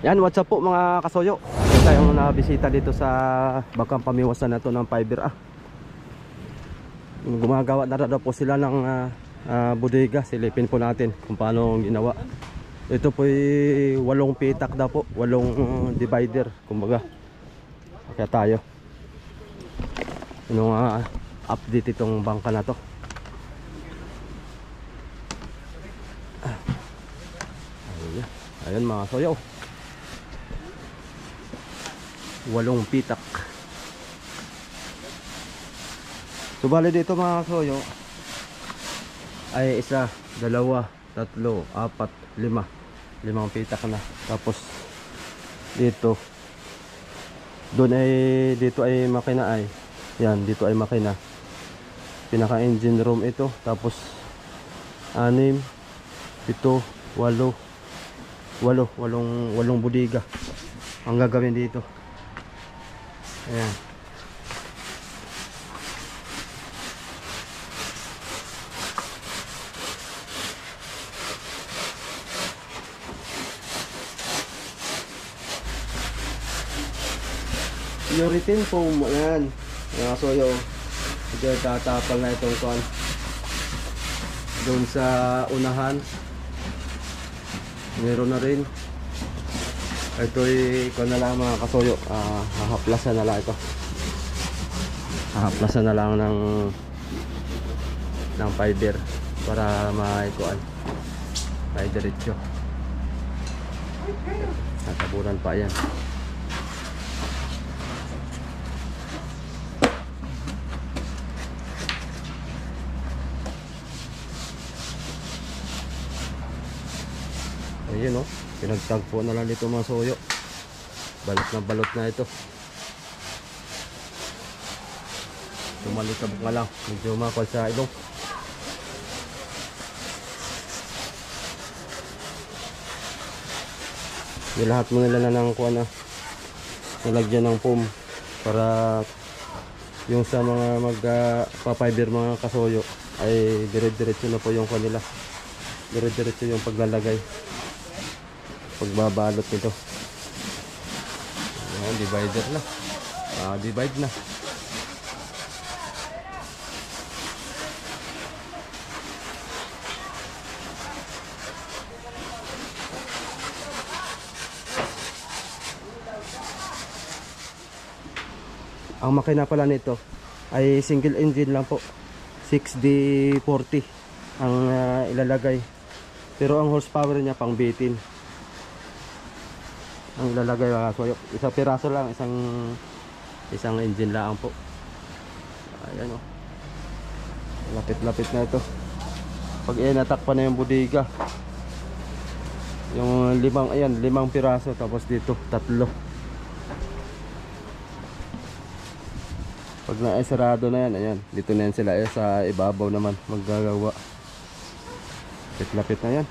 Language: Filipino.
Yan, what's up po mga kasoyo. Ito tayong nabisita dito sa Bakang Pamiwasan na to ng fiber. Gumagawa na daw po sila ng bodega. Silipin po natin kung paano ginawa. Ito po ay 8 pitak daw po, 8 divider kumbaga. Kaya tayo update itong bangka na to. Ayan mga soyo, 8 pitak. So bali dito mga soyo ay 1, 2, 3, 4, 5 pitak na. Tapos dito dito ay makina ay yan, dito ay makina, pinaka engine room ito. Tapos 6, 7, 8 bodega ang gagawin dito. Ayan. Urethane foam, ayan. Mga soyo, ito tatapal na itong kon doon sa unahan. Meron na rin. Ito'y ko na lang mga kasoyo, hahaplasan na lang ito. Hahaplasan na lang ng fiber para maikuan ay diretso. Natabunan pa yan. Ayun o, pinagtagpo na lang dito mga soyo. Balot na balot na ito. Tumalikabok nga lang, medyo makal sa ilong. Nilahat mo nila na ng kuha na nalagyan ng foam para yung sa mga magpa-fiber mga kasoyo ay dire-diretso na po yung kanila. Dire-diretso yung paglalagay, pagbabalot nito. Ayan, divider na. Divide na. Ang makina pala nito ay single engine lang po. 6D40 ang ilalagay. Pero ang horsepower niya pang bitin ang ilalagay. So, isang piraso lang, isang engine lang po. Ayan o, lapit-lapit na ito. Pag inatakpan na yung bodega, yung 5 piraso, tapos dito 3. Pag na-sarado na yan, ayan, dito na yan sila. Sa ibabaw naman maggagawa. Lapit-lapit na yan.